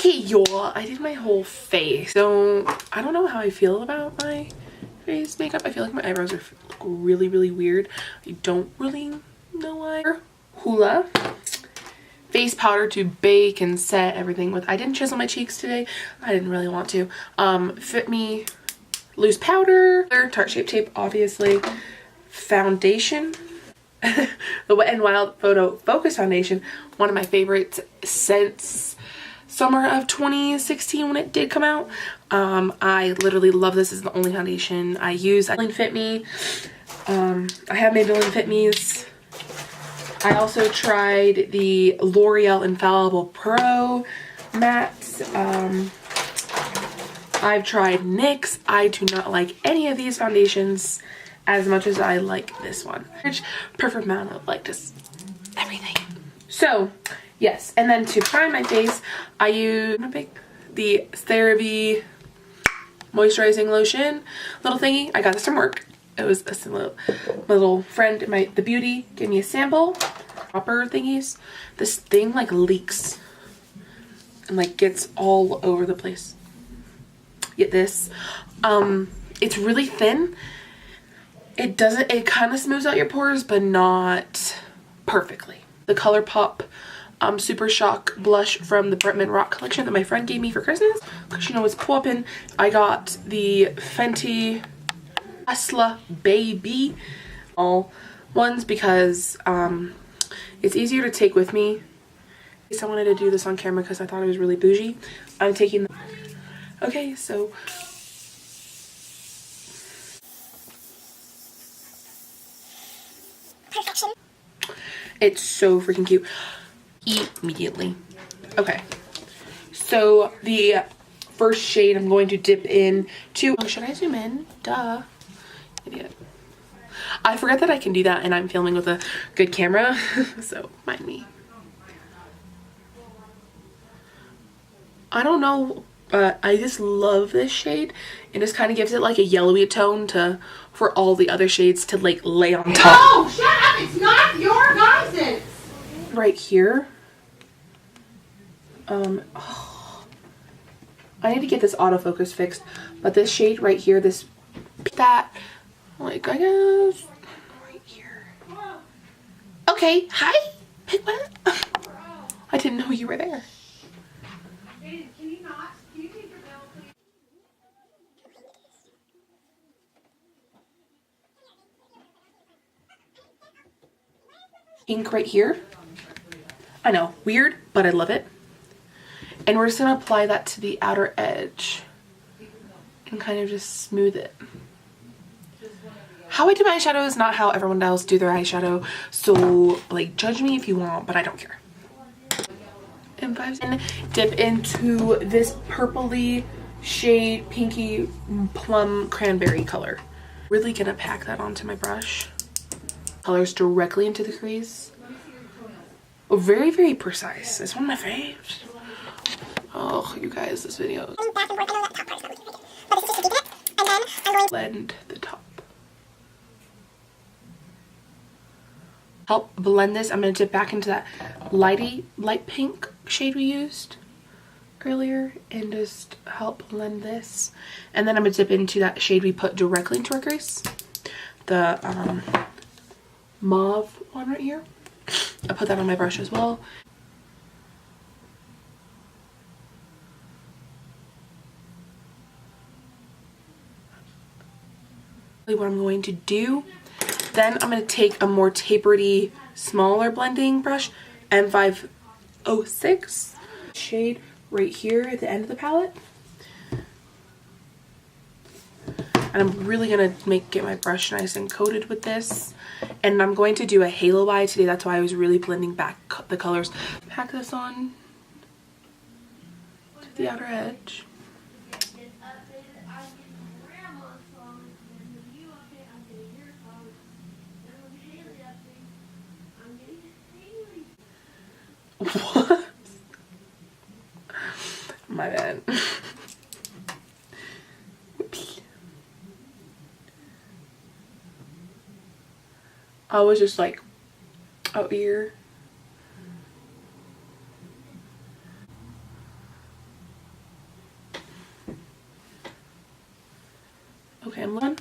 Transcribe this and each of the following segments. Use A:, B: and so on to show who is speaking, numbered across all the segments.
A: Okay, y'all, I did my whole face. So I don't know how I feel about my face makeup. I feel like my eyebrows are really, really weird. I don't really know why. Hoola face powder to bake and set everything with. I didn't chisel my cheeks today. I didn't really want to. Fit Me loose powder, Tarte Shape Tape, obviously, foundation, the Wet n Wild Photo Focus Foundation, one of my favorites since summer of 2016 when it did come out. I literally love this. This is the only foundation I use. Maybelline Fit Me. I have Maybelline Fit Me's. I also tried the L'Oreal Infallible Pro mattes. I've tried NYX. I do not like any of these foundations as much as I like this one. Perfect amount of like just everything. So yes, and then to prime my face, I use the CeraVe moisturizing lotion little thingy. I got this from work. It was a little friend, the beauty, gave me a sample. Proper thingies. This thing like leaks and like gets all over the place. Get this. It's really thin. It kind of smooths out your pores, but not perfectly. The ColourPop Super Shock blush from the Bretman Rock collection that my friend gave me for Christmas, because you know it's poppin'. I got the Fenty Tesla Baby all ones because it's easier to take with me. I wanted to do this on camera because I thought it was really bougie. I'm taking the okay, so perfection. It's so freaking cute. Immediately. Okay, so the first shade I'm going to dip in to, oh, should I zoom in? Duh. Idiot. I forgot that I can do that and I'm filming with a good camera, so mind me. I don't know, but I just love this shade. It just kind of gives it like a yellowy tone for all the other shades to like lay on top.
B: Oh, shut up! It's not your nonsense!
A: Right here. Oh, I need to get this autofocus fixed, but this shade right here, like, I guess right here. Okay, hi, Piglet. I didn't know you were there.
B: Can you not? Can you take your bill, please?
A: Ink right here. I know, weird, but I love it. And we're just gonna apply that to the outer edge and kind of just smooth it. How I do my eyeshadow is not how everyone else do their eyeshadow, so like judge me if you want, but I don't care. And dip into this purpley shade, pinky plum cranberry color. Really gonna pack that onto my brush. Colors directly into the crease. Oh, very, very precise. It's one of my faves. Oh, you guys, this video. Blend the top. Help blend this. I'm going to dip back into that light pink shade we used earlier and just help blend this. And then I'm going to dip into that shade we put directly into our crease. The mauve one right here. I put that on my brush as well. What I'm going to do, then I'm going to take a more tapered-y, smaller blending brush, M506 shade right here at the end of the palette. And I'm really going to get my brush nice and coated with this. And I'm going to do a halo eye today. That's why I was really blending back the colors. Pack this on to the outer edge. What? My bad. Whoops. I was just like out here. Okay, I'm going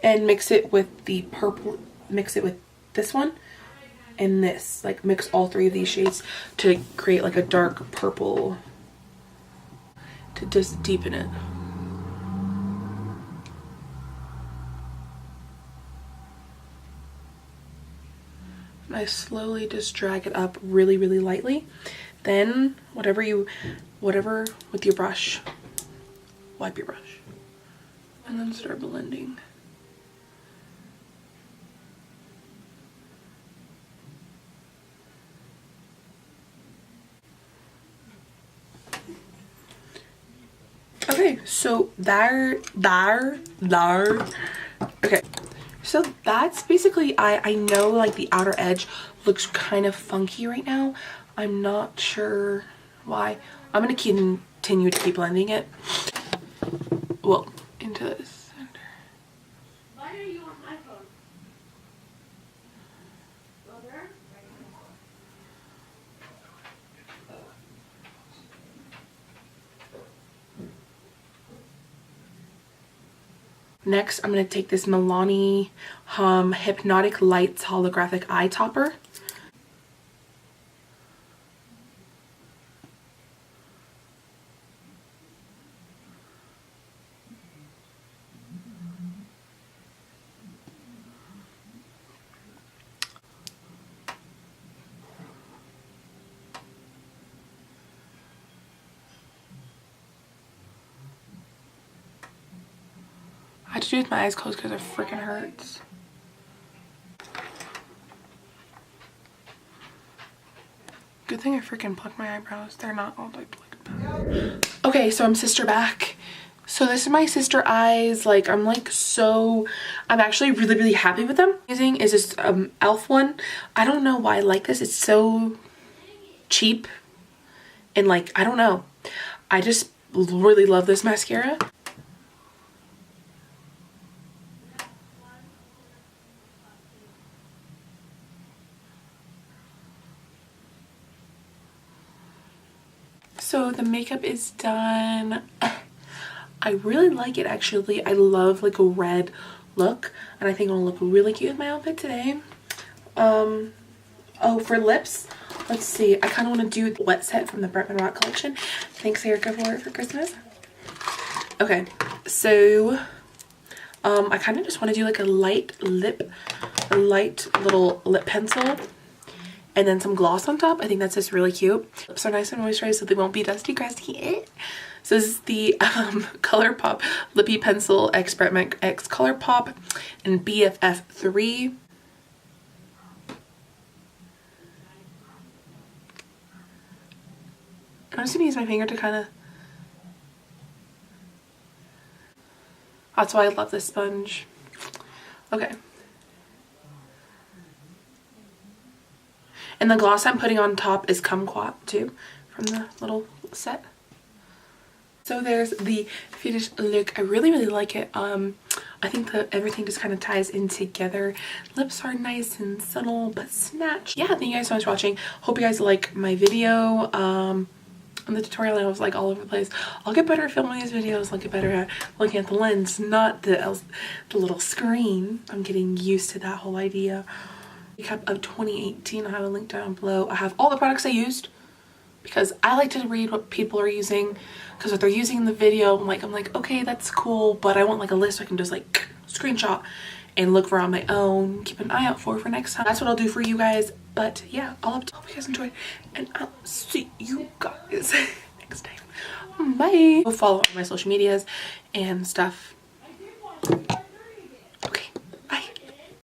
A: and mix it with the purple, mix it with this one and this, like mix all three of these shades to create like a dark purple to just deepen it. And I slowly just drag it up really, really lightly. Then whatever with your brush, wipe your brush and then start blending. Okay, so okay, so that's basically, I know like the outer edge looks kind of funky right now. I'm not sure why. I'm gonna continue to keep blending it. Well, into the center.
B: Why are you on my phone? Go there?
A: Next, I'm going to take this Milani Hypnotic Lights Holographic Eye Topper. I had to do it with my eyes closed because it freaking hurts. Good thing I freaking plucked my eyebrows. They're not all like plucked. Okay, so I'm sister back. So this is my sister eyes. Like I'm actually really, really happy with them. Using is this e.l.f. one. I don't know why I like this. It's so cheap and like I don't know. I just really love this mascara. So the makeup is done. I really like it actually. I love like a red look and I think it'll look really cute with my outfit today. Oh, for lips, let's see. I kind of want to do the Wet Set from the Bretman Rock collection. Thanks Erica for Christmas. Okay, so I kind of just want to do like a light little lip pencil. And then some gloss on top. I think that's just really cute. Lips are nice and moisturized so they won't be dusty crusty. So this is the ColourPop Lippy Pencil X Bretman X ColourPop and BFF3. I'm just gonna use my finger to kind of... That's why I love this sponge. Okay. And the gloss I'm putting on top is Kumquat too, from the little set. So there's the finished look. I really, really like it. I think that everything just kind of ties in together. Lips are nice and subtle but snatched. Yeah, thank you guys so much for watching. Hope you guys like my video. On the tutorial I was like all over the place. I'll get better at filming these videos. I'll get better at looking at the lens, not the little screen. I'm getting used to that whole idea. Makeup of 2018. I have a link down below. I have all the products I used because I like to read what people are using, because what they're using in the video I'm like okay, that's cool, but I want like a list so I can just like screenshot and look for on my own, keep an eye out for next time. That's what I'll do for you guys. But yeah, all up to, hope you guys enjoyed and I'll see you guys next time. Bye. Go follow on my social medias and stuff.